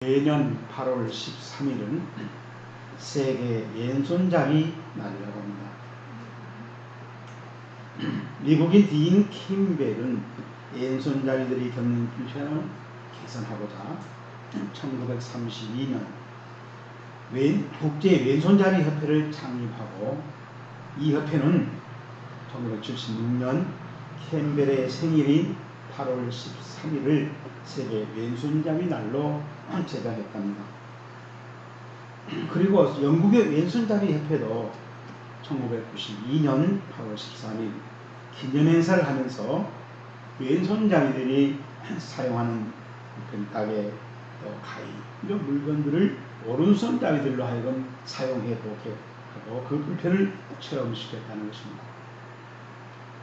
매년 8월 13일은 세계 왼손잡이 날이라고 합니다. 미국인 디인 캠벨은 왼손잡이들이 겪는 불편을 개선하고자 1932년 국제 왼손잡이 협회를 창립하고, 이 협회는 1976년 캠벨의 생일인 8월 13일을 세계 왼손잡이 날로 제정했답니다. 그리고 영국의 왼손잡이 협회도 1992년 8월 13일 기념행사를 하면서 왼손잡이들이 사용하는 펜타게, 가위 이런 물건들을 오른손잡이들로 하여금 사용해보게 하고 그 불편을 체험시켰다는 것입니다.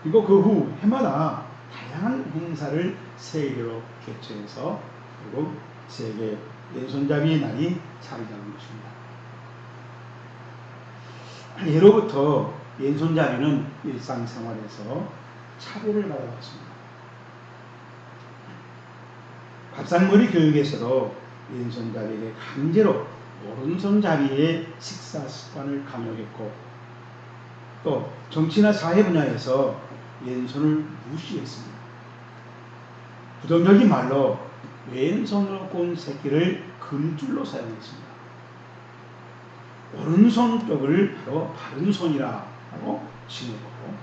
그리고 그 후 해마다 다양한 행사를 세계로 개최해서 결국 세계 왼손잡이 날이 자리 잡은 것입니다. 예로부터 왼손잡이는 일상생활에서 차별을 받아왔습니다. 밥상머리 교육에서도 왼손잡이에게 강제로 오른손잡이의 식사 습관을 강요했고, 또 정치나 사회 분야에서 왼손을 무시했습니다. 부정적인 말로 왼손으로 꼰 새끼를 금줄로 사용했습니다. 오른손 쪽을 바로 바른 손이라 하고 칭했고,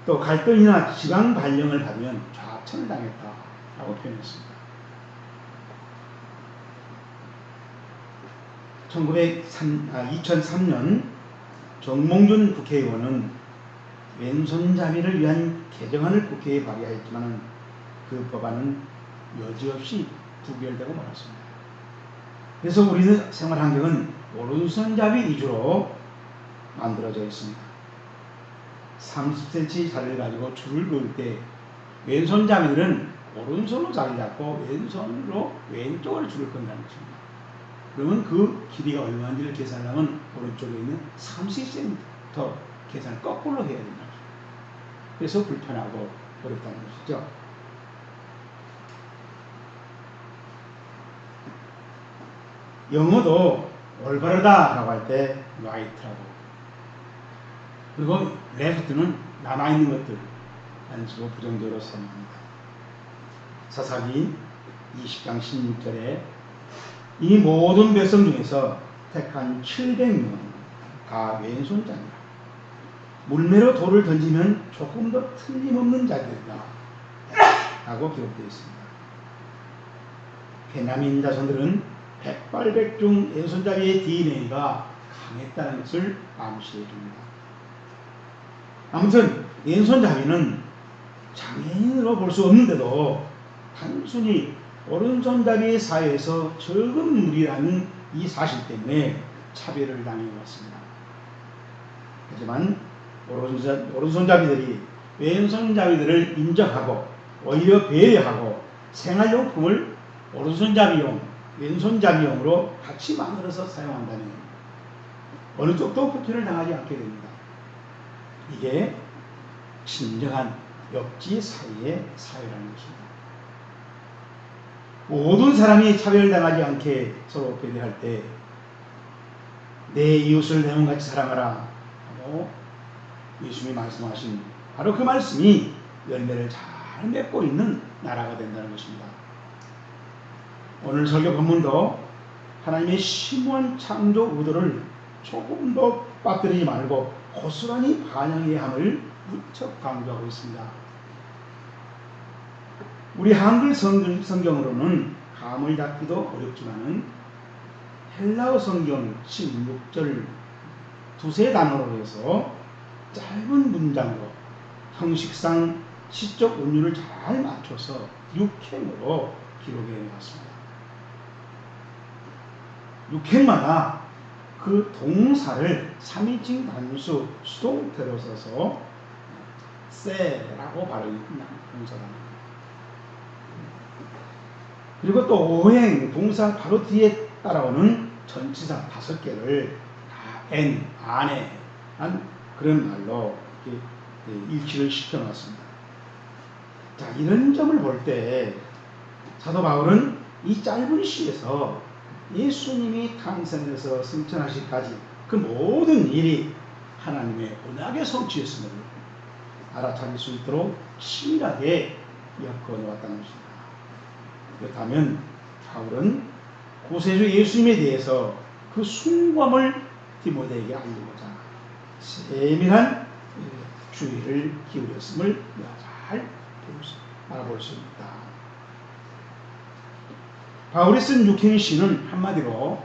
또 갈등이나 지방 발령을 받으면 좌천을 당했다라고 표현했습니다. 2003년 정몽준 국회의원은 왼손잡이를 위한 개정안을 국회에 발의하였지만 그 법안은 여지없이 부결되고 말았습니다. 그래서 우리는 생활 환경은 오른손잡이 위주로 만들어져 있습니다. 30cm 자리를 가지고 줄을 그을 때 왼손잡이들은 오른손으로 자리 잡고 왼손으로 왼쪽으로 줄을 건다는 것입니다. 그러면 그 길이가 얼마인지를 계산하면 오른쪽에 있는 30cm 계산을 거꾸로 해야 된다. 그래서 불편하고 어렵다는 것이죠. 영어도 올바르다라고 할 때 right라고, 그리고 left는 남아있는 것들 라는 식으로 부정적으로 사용합니다. 사사기 20장 16절에 이 모든 백성 중에서 택한 700명 다 왼손잡이라, 물매로 돌을 던지면 조금 더 틀림없는 자들이다 라고 기록되어 있습니다. 베냐민 자손들은 백발백중 왼손잡이의 DNA가 강했다는 것을 암시해 줍니다. 아무튼 왼손잡이는 장애인으로 볼 수 없는데도 단순히 오른손잡이의 사회에서 적은 무리라는 이 사실 때문에 차별을 당해왔습니다. 하지만 오른손잡이들이 왼손잡이들을 인정하고 오히려 배려하고 생활용품을 오른손잡이용, 왼손잡이용으로 같이 만들어서 사용한다면 어느 쪽도 불편을 당하지 않게 됩니다. 이게 진정한 역지 사이의 사회라는 것입니다. 모든 사람이 차별당하지 않게 서로 배려할 때 내 이웃을 내 몸같이 사랑하라 하고 예수님이 말씀하신 바로 그 말씀이 열매를 잘 맺고 있는 나라가 된다는 것입니다. 오늘 설교 본문도 하나님의 심오한 창조 의도를 조금도 빠뜨리지 말고 고스란히 반영해야 함을 무척 강조하고 있습니다. 우리 한글 성경으로는 감을 잡기도 어렵지만은 헬라어 성경 16절 두세 단어로 해서 짧은 문장으로 형식상 시적 운율을 잘 맞춰서 6행으로 기록해 놨습니다. 6행마다 그 동사를 3인칭 단수 수동태로 써서 세라고 발음이 동사랍니다. 그리고 또 5행 동사 바로 뒤에 따라오는 전치사 5개를 다 엔, 안에 한 그런 말로 이렇게 일치를 시켜놨습니다. 자, 이런 점을 볼 때 사도 바울은 이 짧은 시에서 예수님이 탄생해서 승천하시기까지 그 모든 일이 하나님의 언약의 성취였음을 알아차릴 수 있도록 치밀하게 엮어 놓았다는 것입니다. 그렇다면 바울은 구세주 예수님에 대해서 그 숭고함을 디모데에게 알리고자 세밀한 주의를 기울였음을 우리가 잘 알아볼 수 있다. 바울이 쓴 육행의 시는 한마디로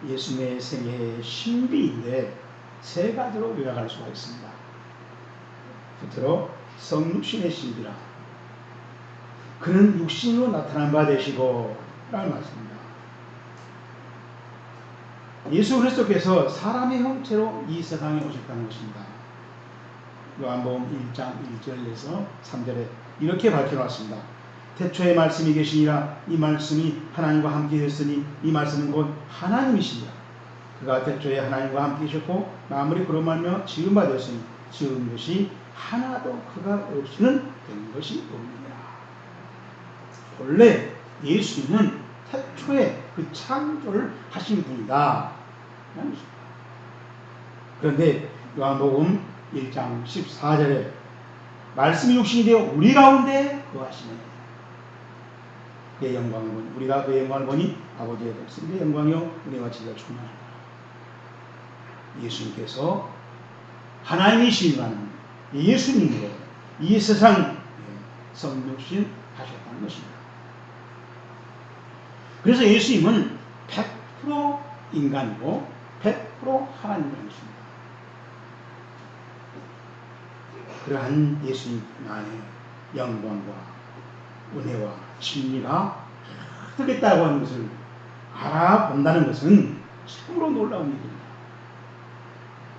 예수님의 생애의 신비인데 세 가지로 요약할 수가 있습니다. 첫째로 성육신의 신비라. 그는 육신으로 나타난 바 되시고 라는 말씀입니다. 예수 그리스도께서 사람의 형체로 이 세상에 오셨다는 것입니다. 요한복음 1장 1절에서 3절에 이렇게 밝혀놨습니다. 태초에 말씀이 계시니라. 이 말씀이 하나님과 함께 계셨으니 이 말씀은 곧 하나님이시니라. 그가 태초에 하나님과 함께 계셨고 만물이 그로 말미암아 지은 바 되었으니 지은 것이 하나도 그가 없이는 된 것이 없느니라. 원래 예수님은 태초에 그 창조를 하신 분이다. 그런데 요한복음 1장 14절에 말씀이 육신이 되어 우리 가운데 거하시네. 그의 영광을 보니 우리가 그의 영광을 보니 아버지의 백성의 영광이요 은혜와 진리가 충만하다. 예수님께서 하나님이시지만 예수님으로 이 세상 성육신 하셨다는 것입니다. 그래서 예수님은 100% 인간이고 100% 하나님이라는 것입니다. 그러한 예수님만의 영광과 은혜와 진리가 어떻게 있다고 하는 것을 알아본다는 것은 참으로 놀라운 일입니다.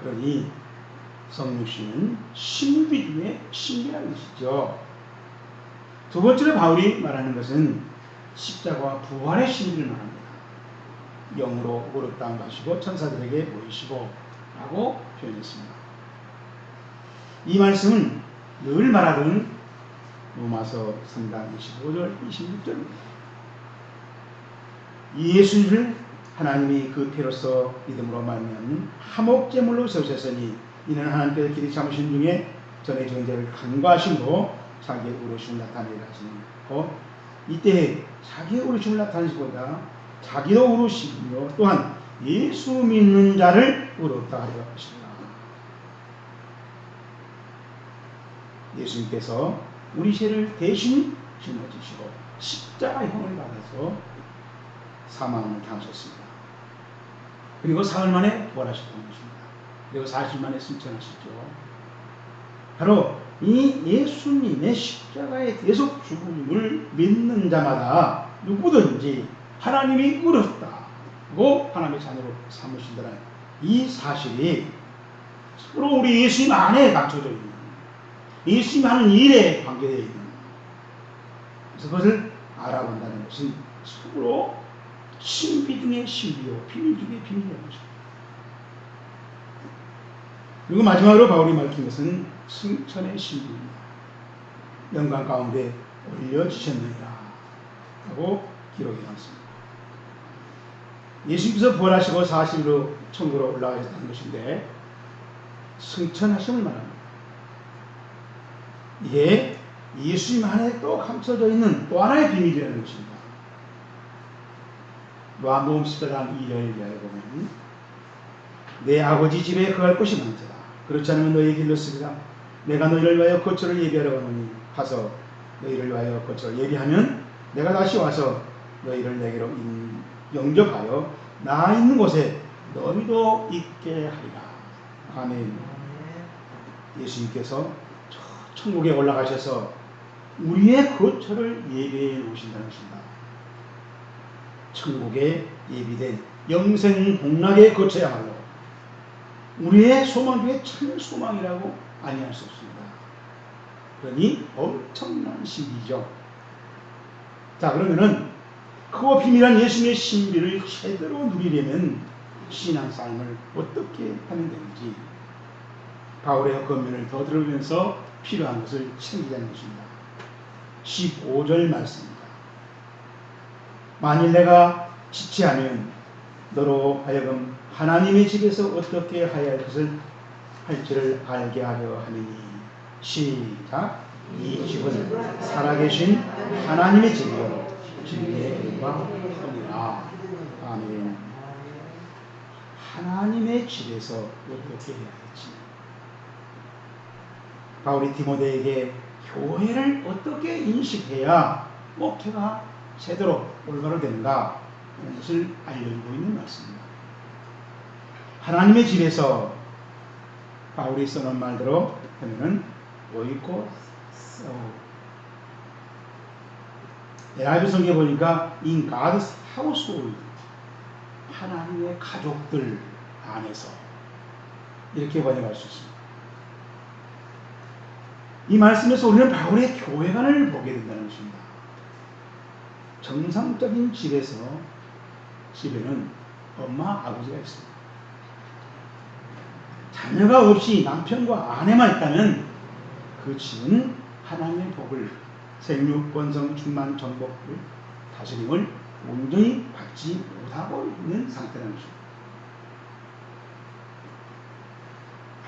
그러니 성육신은 신비 중에 신비라는 것이죠. 두 번째로 바울이 말하는 것은 십자가와 부활의 신비를 말합니다. 영으로 무릎 다운하시고 천사들에게 보이시고 라고 표현했습니다. 이 말씀은 늘 말하던 로마서 3장 25절 26절입니다. 이 예수를 하나님이 그 피로써 믿음으로 말미암는 화목제물로 세우셨으니 이는 하나님께서 길이 참으신 중에 전에 지은 죄를 간과하심으로 자기의 의로움을 나타내려 하시고 이때 자기의 의로움을 나타내시고자 자기도 의로우시며 또한 예수 믿는 자를 의롭다 하려 하십니다. 예수님께서 우리 죄를 대신 짊어지시고 십자가형을 받아서 사망을 당하셨습니다. 그리고 사흘 만에 부활하셨다는 것입니다. 그리고 40일 만에 승천하셨죠. 바로 이 예수님의 십자가의 대속 죽음을 믿는 자마다 누구든지 하나님이 의롭다고 하나님의 자녀로 삼으신다는 이 사실이 서로 우리 예수님 안에 갖춰져 있는 예수님 하는 일에 관계되어 있는 그래서 그것을 알아본다는 것은 서로 신비 중에 신비요 비밀 중에 비밀이라는 것입니다. 그리고 마지막으로 바울이 밝힌 것은 승천의 신비입니다. 영광 가운데 올려주셨느니라 하고 기록해 놨습니다. 예수님께서 부활하시고 40일로 천국으로 올라가셨다는 것인데 승천하심을 말합니다. 이게 예수님 안에 또 감춰져 있는 또 하나의 비밀이라는 것입니다. 요한복음 14장 2절 이하에 보면 내 아버지 집에 거할 곳이 많도다. 그렇지 않으면 너희에게 일렀으리라. 내가 너희를 위하여 거처를 예비하려 하노니 가서 너희를 위하여 거처를 예비하면 내가 다시 와서 너희를 내게로 영접하여 나 있는 곳에 너희도 있게 하리라. 아멘. 예수님께서 천국에 올라가셔서 우리의 거처를 예비해 놓으신다는 것입니다. 천국에 예비된 영생 복락의 거처야말로 우리의 소망 중에 참 소망이라고 아니할 수 없습니다. 그러니 엄청난 신비죠. 자, 그러면은 그 비밀한 예수님의 신비를 제대로 누리려면 신앙삶을 어떻게 하면 되는지 바울의 권면을 더 들으면서 필요한 것을 챙기자는 것입니다. 15절 말씀입니다. 만일 내가 지체하면 너로 하여금 하나님의 집에서 어떻게 하여야 할 것을 할지를 알게 하려 하느니. 시작. 이 집은 살아계신 하나님의 집이요 진리의 교회가 되리라. 아멘. 하나님의 집에서 어떻게 해야 할지. 바울이 디모데에게 교회를 어떻게 인식해야 목회가 제대로 올바로 되는가 하는 것을 알려주고 있는 말씀입니다. 하나님의 집에서 바울이 써놓은 말대로 하면은 오이코 NIV 성경에 보니까 in God's household, 하나님의 가족들 안에서, 이렇게 번역할 수 있습니다. 이 말씀에서 우리는 바울의 교회관을 보게 된다는 것입니다. 정상적인 집에는 엄마, 아버지가 있습니다. 자녀가 없이 남편과 아내만 있다면 그 집은 하나님의 복을, 생육, 번성, 충만, 정복을, 다스림을 온전히 받지 못하고 있는 상태라는 것입니다.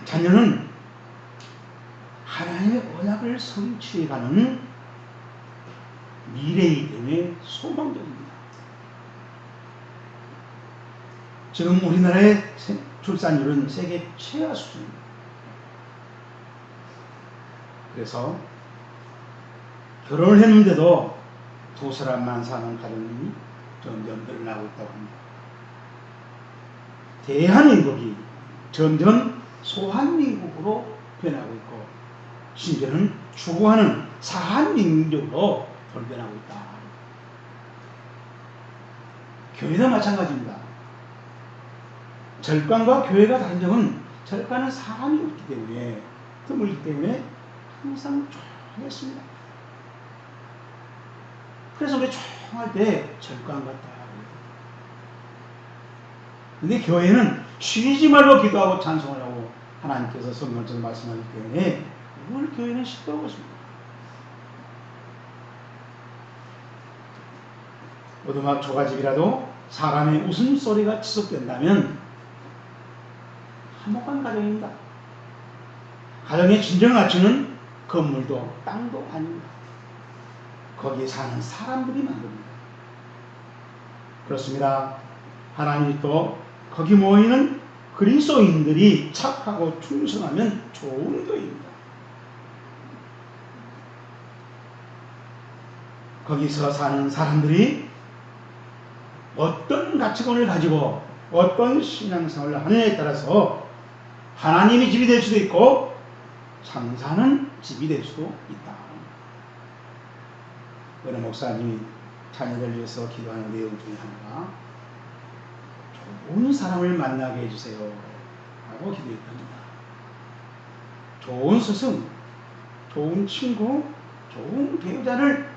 자녀는 하나님의 언약을 성취해가는 미래이기 때문에 소망적입니다. 지금 우리나라의 출산율은 세계 최하 수준입니다. 그래서 결혼을 했는데도 두 사람만 사는 가정이 점점 늘어나고 있다고 합니다. 대한민국이 점점 소한민국으로 변하고 있고, 심지어는 추구하는 사한민국으로 돌변하고 있다. 교회도 마찬가지입니다. 절간과 교회가 다른 점은 절간은 사람이 없기 때문에, 드물기 때문에 항상 조용했습니다. 그래서 우리 조용할 때 절간 같다. 근데 교회는 쉬지 말고 기도하고 찬송을 하고 하나님께서 성경처럼 말씀하기 때문에 늘 교회는 시끄러운 것입니다. 오두막 초가집이라도 사람의 웃음소리가 지속된다면 화목한 가정입니다. 가정의 진정 가치는 건물도 땅도 아닙니다. 거기에 사는 사람들이 만듭니다. 그렇습니다. 하나님이 또 거기 모이는 그리스도인들이 착하고 충성하면 좋은 교회입니다. 거기서 사는 사람들이 어떤 가치관을 가지고 어떤 신앙생활을 하느냐에 따라서 하나님의 집이 될 수도 있고 장사는 집이 될 수도 있다. 어느 목사님이 자녀들 위해서 기도하는 내용 중에 하나가 좋은 사람을 만나게 해주세요 하고 기도했답니다. 좋은 스승, 좋은 친구, 좋은 배우자를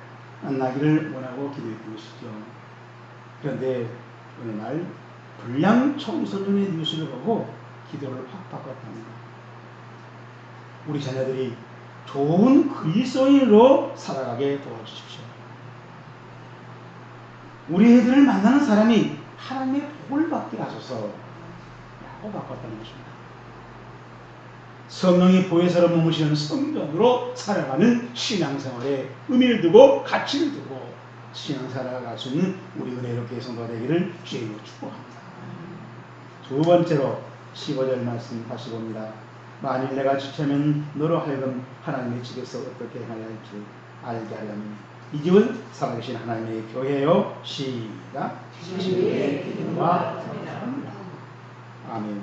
만나기를 원하고 기도했던 것이죠. 그런데 어느 날 불량 청소년의 뉴스를 보고 기도를 확 바꿨답니다. 우리 자녀들이 좋은 그리스도인으로 살아가게 도와주십시오. 우리 애들을 만나는 사람이 하나님의 복을 받게 하소서 라고 바꿨다는 것입니다. 성령이 보혜사로 머무시는 성전으로 살아가는 신앙생활에 의미를 두고 가치를 두고 신앙생활을 할 수 있는 우리 은혜롭게 성도가 되기를 주님으로 축복합니다. 두 번째로 15절 말씀 다시 봅니다. 만일 내가 지체면 너로 하여금 하나님의 집에서 어떻게 해야 할지 알게 하려면 이 집은 살아계신 하나님의 교회요. 시작. 진리의 기름과 성령입니다. 아멘.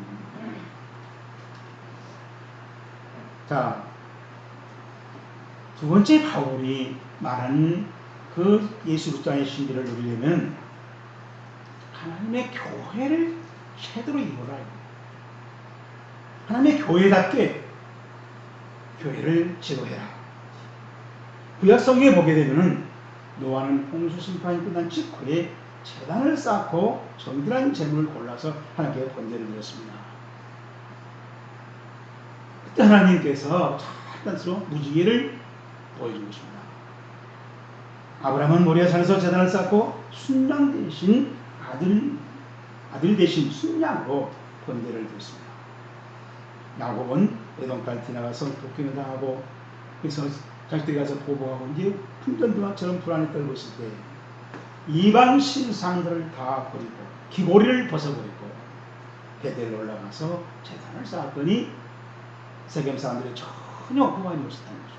자, 두 번째 바울이 말하는 그 예수 그리스도 안의 신비를 누리려면 하나님의 교회를 제대로 이루라. 하나님의 교회답게 교회를 지도해라. 구약 성경에 보게 되면은 노아는 홍수 심판이 끝난 직후에 제단을 쌓고 정결한 제물을 골라서 하나님께 번제를 드렸습니다. 그때 하나님께서 잠깐으로 무지개를 보여준 것입니다. 아브라함은 모리아산에서 제단을 쌓고 순양 대신 아들 대신 순양으로 번제를 드렸습니다. 야곱은 에돔 땅 지나가서 독행을 당하고 그래서 자식들이 가서 보복하고 이제 풍전등화처럼 불안에 떨고 있을 때 이방 신상들을 다 버리고 귀고리를 벗어버리고 베델로 올라가서 제단을 쌓았더니 세겜 사람들이 전혀 구원이 없었다는 거죠.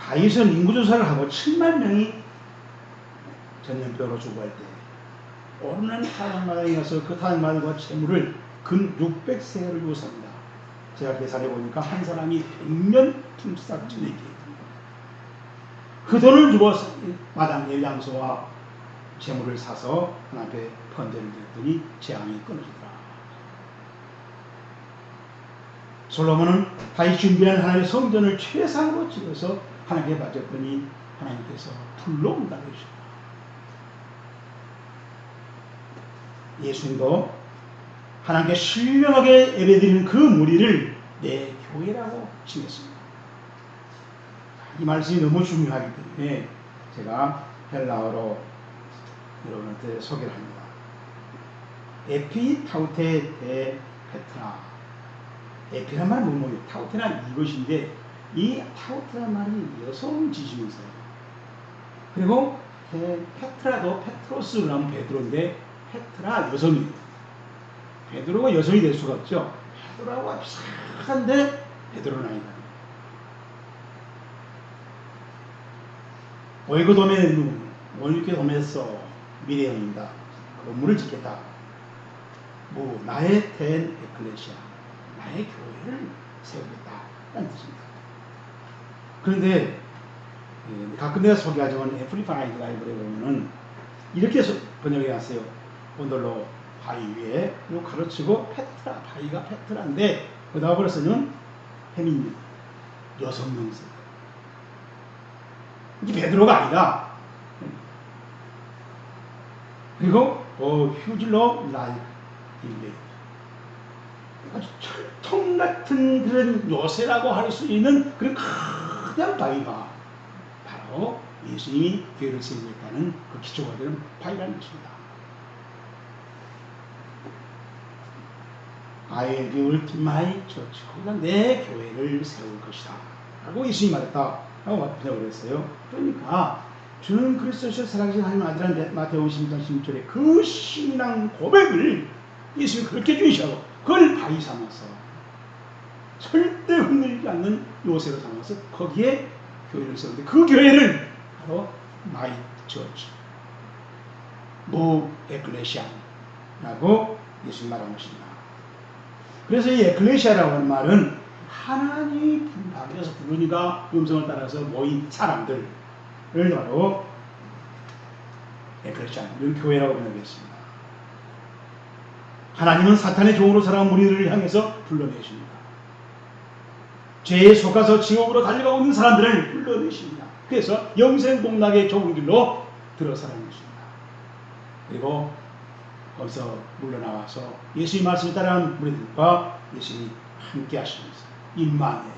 다윗은 인구조사를 하고 7만 명이 전염병으로 죽어갈 때 오르는 타락마당에 가서 그 타락마당과 재물을 근 600세를 요구합니다. 제가 계산해 보니까 한 사람이 100년 품삯 지내기. 그 돈을 주고 마당의 양소와 재물을 사서 하나님께 번제를 드렸더니 재앙이 끊어지더라. 솔로몬은 다윗 준비한 하나님의 성전을 최상으로 지어서 하나님께 바쳤더니 하나님께서 불러온다고 하십니다. 예수님도 하나님께 신령하게 예배드리는 그 무리를 내 교회라고 칭했습니다. 이 말씀이 너무 중요하기 때문에 제가 헬라어로 여러분한테 소개를 합니다. 에피타우테 데 페트라. 에피란 말은 뭐예요? 타우테란 이것인데 이 타우테란 말이 여성 지칭이세요. 그리고 페트라도 페트로스 그러면 베드로인데 페트라 여성이에요. 베드로가 여성이 될 수가 없죠. 베드로하고 비슷한데 베드로는 아니다. 오이고도메 원유케도메서 미래형입니다. 건물을 짓겠다. 뭐 나의 텐 에클레시아, 나의 교회를 세우겠다라는 뜻입니다. 그런데 가끔 내가 소개하지만 애플리파이드 바이블에 보면은 이렇게 번역해 놨어요. 온돌로 바위 위에 요 가로치고 페트라, 바위가 페트라인데 거기다가 벌써는 페미닌 여성 명사. 이게 베드로가 아니다. 그리고 휴질로 라이크 인베 아주 철통 같은 그런 요새라고 할 수 있는 그런 큰 바위가 바로 예수님이 교회를 세우겠다는 그 기초가 되는 바위라는 것입니다. I will build my church. 거기다 내 교회를 세울 것이다. 라고 예수님이 말했다. 라고 번역을 했어요. 그러니까 주는 그리스도시여 살아계신 하나님 아들한 마태복음 16장 16절에 그 신앙 고백을 예수님이 그렇게 주시하고 그걸 바위 삼아서 절대 흔들리지 않는 요새로 삼아서 거기에 교회를 세우는데 그 교회를 바로 마이 처치 무 에클레시아라고 예수님이 말한 것입니다. 그래서 이 에클레시아라고 하는 말은 하나님이 밖에서 부르니까 음성을 따라서 모인 사람들을 바로 에클레시아, 이런 교회라고 번역했습니다. 하나님은 사탄의 종으로 살아온 무리들을 향해서 불러내십니다. 죄에 속아서 지옥으로 달려가고 있는 사람들을 불러내십니다. 그래서 영생복락의 종들로 들어서는 것입니다. 그리고 거기서 물러나와서 예수의 말씀에 따르는 무리들과 예수님이 함께 하시면서 임마누엘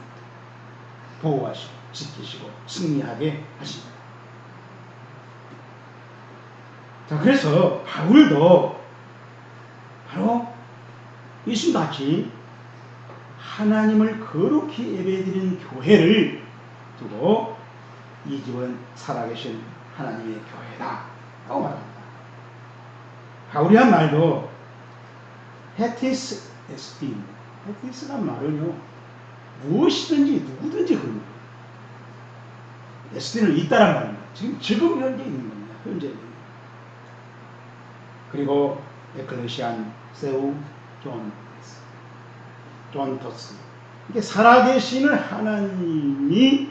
보호하시고 지키시고 승리하게 하십니다. 자, 그래서 바울도 바로 예수같이 하나님을 거룩히 예배드리는 교회를 두고 이 집은 살아계신 하나님의 교회다 라고 말합니다. 바울이 한 말도 헤티스 에스틴, 헤티스란 말은요 무엇이든지 누구든지 그런 거예요. 에스틴은 있다란 말입니다. 지금 현재 있는 겁니다. 현재. 그리고 에클레시안 세우 존토스. 이게 살아계시는 하나님이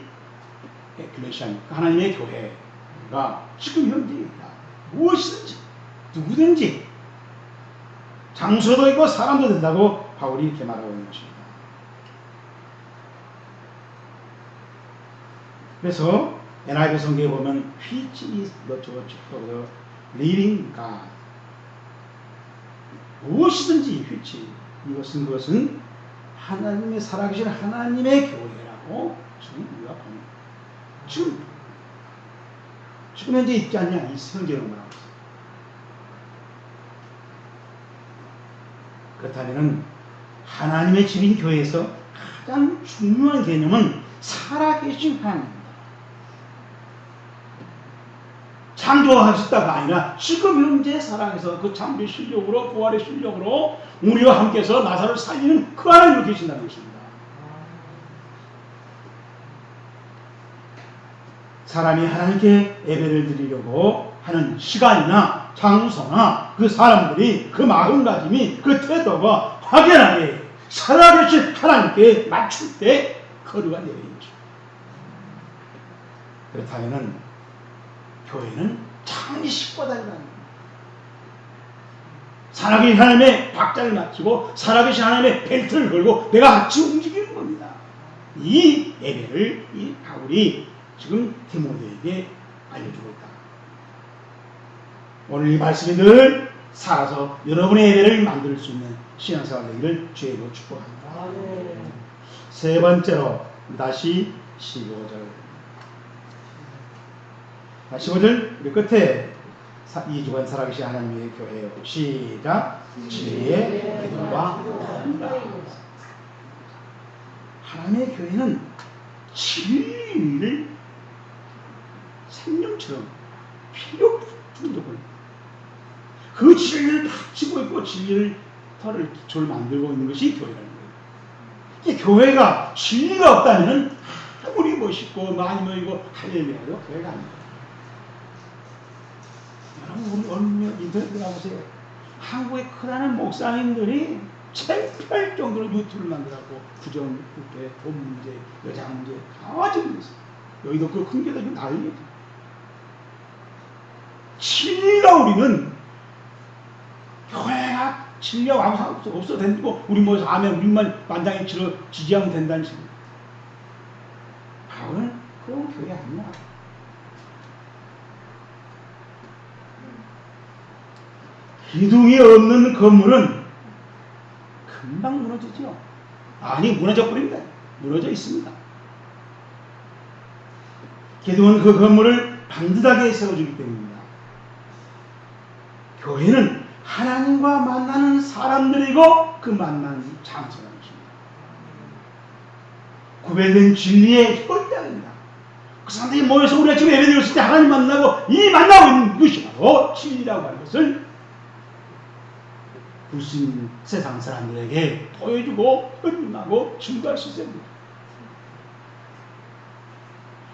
에클레시안, 하나님의 교회가 지금 현재 있다. 무엇이든지 누구든지 장소도 있고 사람도 된다고 바울이 이렇게 말하고 있는 것입니다. 그래서 NIV 성경에 보면 which is the church of the living God 무엇이든지 which 그것은 하나님의 살아계신 하나님의 교회라고 지금 우리가 봅니다. 지금 현재 있지 않냐? 이 성경을 말하고 있어요. 그렇다면 하나님의 집인 교회에서 가장 중요한 개념은 살아계신 하나님입니다. 창조하셨다가 아니라 지금 현재 살아계서 그 창조의 실력으로 부활의 실력으로 우리와 함께서 나사로를 살리는 그 하나님이 계신다는 것입니다. 사람이 하나님께 예배를 드리려고 하는 시간이나 장소나 그 사람들이 그 마음가짐이 그 태도가 확연하게 살아계신 하나님께 맞출 때 거루가 내리는 것입니다. 그렇다면 교회는 창의식보다 살아계신 하나님의 박자를 맞추고 살아계신 하나님의 벨트를 걸고 내가 같이 움직이는 겁니다. 이 예배를 이 바울이 지금 디모데에게 알려주고 있다. 오늘 이 말씀이 늘 살아서 여러분의 예배를 만들 수 있는 신앙생활 되기를 주의로 축복합니다. 세 번째로 다시 15절. 15절 우리 끝에 이주간 살아계신 하나님의 교회요. 시작. 지혜, 믿음과 공감. 하나님의 교회는 진리를 생명처럼 필요 충족을 그 진리를 받치고 있고 진리를 터를 기초를 만들고 있는 것이 교회라는 거예요. 이 교회가 진리가 없다면 아무리 멋있고 많이 모이고 할렐루야도 교회가 아닙니다. 여러분 우리 얼마 인터넷 들어가보세요. 한국의 크다는 목사님들이 창피할 정도로 유튜브를 만들었고 부정, 부패, 돈 문제, 여자 문제 다 지금 있어요. 여기도 그 큰 게다 난리죠. 진리가 우리는 교회가 진리하고 아무 상관 없어도 된다고 우리 모여서 하면 우리만 만장일 치러 지지하면 된다는 식입니다. 바울은 그런 교회 아니야. 기둥이 없는 건물은 금방 무너지죠. 아니 무너져 버립니다. 무너져 있습니다. 기둥은 그 건물을 반듯하게 세워주기 때문입니다. 교회는 하나님과 만나는 사람들이고 그 만나는 장소라는 것입니다. 구별된 진리의 현장입니다. 그 사람들이 모여서 우리가 지금 예배드렸을 때 하나님 만나고 이 만나고 있는 것이 바로 진리라고 하는 것을 불신 세상 사람들에게 보여주고 헌신하고 증거할 수 있어야 됩니다.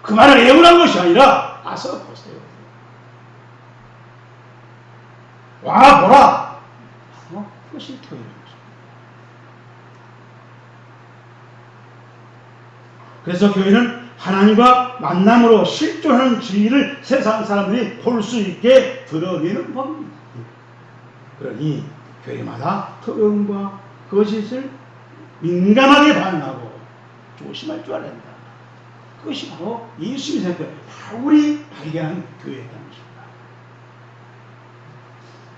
그 말을 애원한 것이 아니라 와서 보세요. 와 보라. 그것이 교회라는 것입니다. 그래서 교회는 하나님과 만남으로 실존하는 진리를 세상 사람들이 볼 수 있게 드러내는 법입니다. 그러니 교회마다 특징과 거짓을 민감하게 반응하고 조심할 줄 알아야 한다. 그것이 바로 예수님이 생각해 바울이 발견한 교회였다는 것입니다.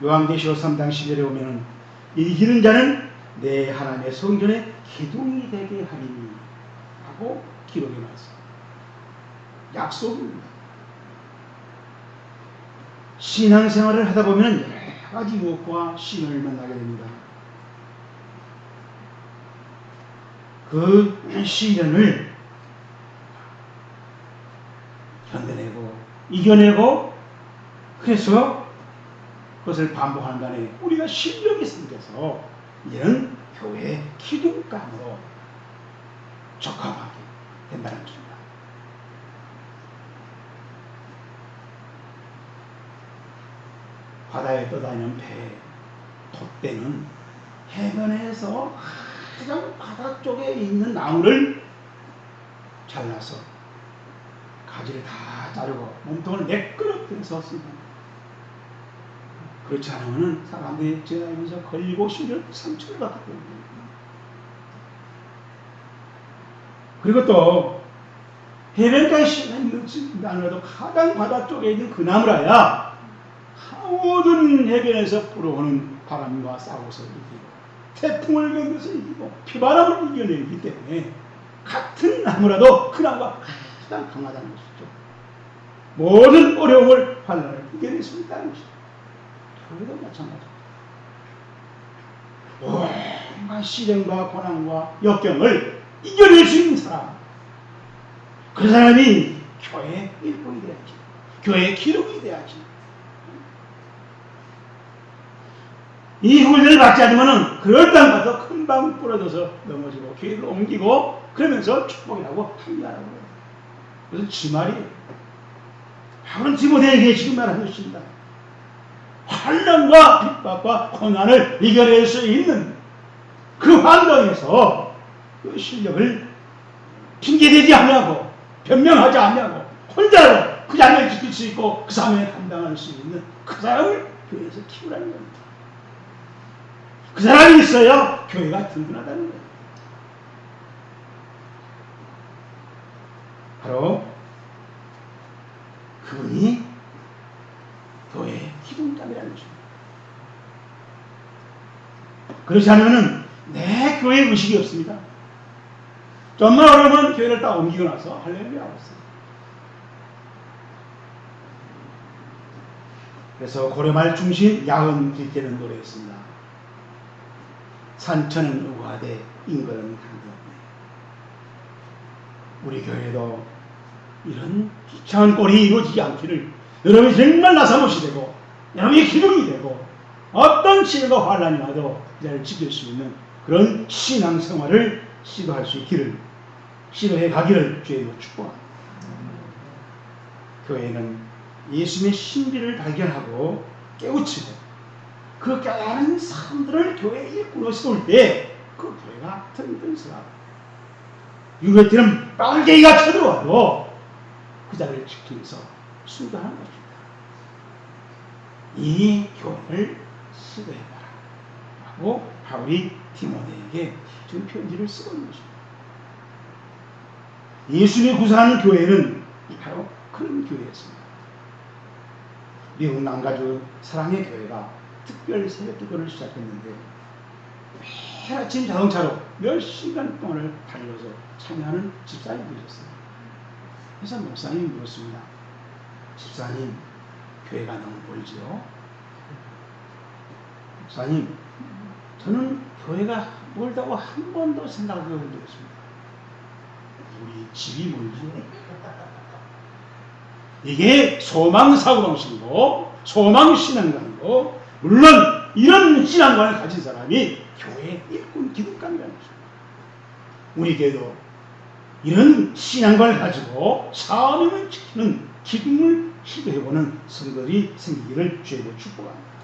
요한계시록 3장 10절에 보면 이기는 자는 내 하나님의 성전의 기둥이 되게 하리니 하고 기록해 놨습니다. 약속입니다. 신앙생활을 하다 보면 여러 가지 유혹과 시련을 만나게 됩니다. 그 시련을 견뎌내고 이겨내고 그래서 그것을 반복하는 간에 우리가 실력이 생겨서 이제는 교회의 기둥감으로 적합하게 된다는 것입니다. 바다에 떠다니는 배, 돛대는 해변에서 가장 바다 쪽에 있는 나무를 잘라서 가지를 다 자르고 몸통을 매끄럽게서 씁니다. 그렇지 않으면 사람들이 지나가면서 걸리고 실은 상처를 받게 됩니다. 그리고 또 해변가에 나무라도 가장 바다 쪽에 있는 그 나무라야 모든 해변에서 불어오는 바람과 싸워서 이기고 태풍을 견뎌서 이기고 비바람을 이겨내기 때문에 같은 나무라도 그 나무가 가장 강하다는 것이죠. 모든 어려움을 환난을 이겨낼 수 있다는 것이죠. 교회도 마찬가지입니다. 온갖 시련과 고난과 역경을 이겨낼 수 있는 사람, 그 사람이 교회의 일꾼이 돼야지, 교회의 기록이 돼야지. 이 훈련을 받지 않으면 그럴 때 가서 금방 부러져서 넘어지고 교회를 옮기고 그러면서 축복이라고 합리하라고 해요. 그래서 지말이에요. 바울은 디모데에게 지금 말하는 것입니다. 환난과 핍박과 고난을 이겨낼 수 있는 그 환경에서 그 실력을 핑계대지 않냐고, 변명하지 않냐고, 혼자로 그 자리를 지킬 수 있고 그 사명을 감당할 수 있는 그 사람을 교회에서 키우라는 겁니다. 그 사람이 있어야 교회가 든든하다는 거예요. 바로 그분이 교회의 기둥감이라는 것입니다. 그렇지 않으면 내 교회 의식이 없습니다. 좀만 어려우면 교회를 딱 옮기고 나서 할렐루야 하고 있어요. 그래서 고려말 중심 야흔 길게는 노래했습니다. 산천은 우하되 인걸은 강대없네. 우리 교회도 이런 귀찮은 꼴이 이루어지지 않기를 여러분이 정말 나사못이 되고 여러분이 기둥이 되고 어떤 시련과 환난이 와도 그자를 지킬 수 있는 그런 신앙생활을 시도할 수 있기를, 시도해 가기를 주의로 축복합니다. 교회는 예수님의 신비를 발견하고 깨우치고 그 깨달은 사람들을 교회에 일꾼으로 세울 때 그 교회가 든든스러워. 유배처럼 빨갱이가 쳐들어와도 그 자리를 지키면서 순교하는 것입니다. 이 교회를 시도해봐라 하고 바울이 디모데에게 지금 편지를 쓰고 있는 것입니다. 예수님이 구성하는 교회는 바로 그런 교회였습니다. 미국 남가주 사랑의 교회가 특별 새벽 기도를 시작했는데 매일 아침 자동차로 몇 시간 동안을 달려서 참여하는 집사님이 계셨어요. 그래서 목사님이 물었습니다. 집사님, 교회가 너무 멀지요? 목사님, 저는 교회가 멀다고 한 번도 생각해 본 적이 없습니다. 우리 집이 멀지요? 이게 소망사고방식이고 소망신앙관이고, 물론 이런 신앙관을 가진 사람이 교회의 일꾼 기둥감이라는 것입니다. 우리 교회도 이런 신앙관을 가지고 사명을 지키는 기둥을 시도해보는 성도들이 생기기를 주의로 축복합니다.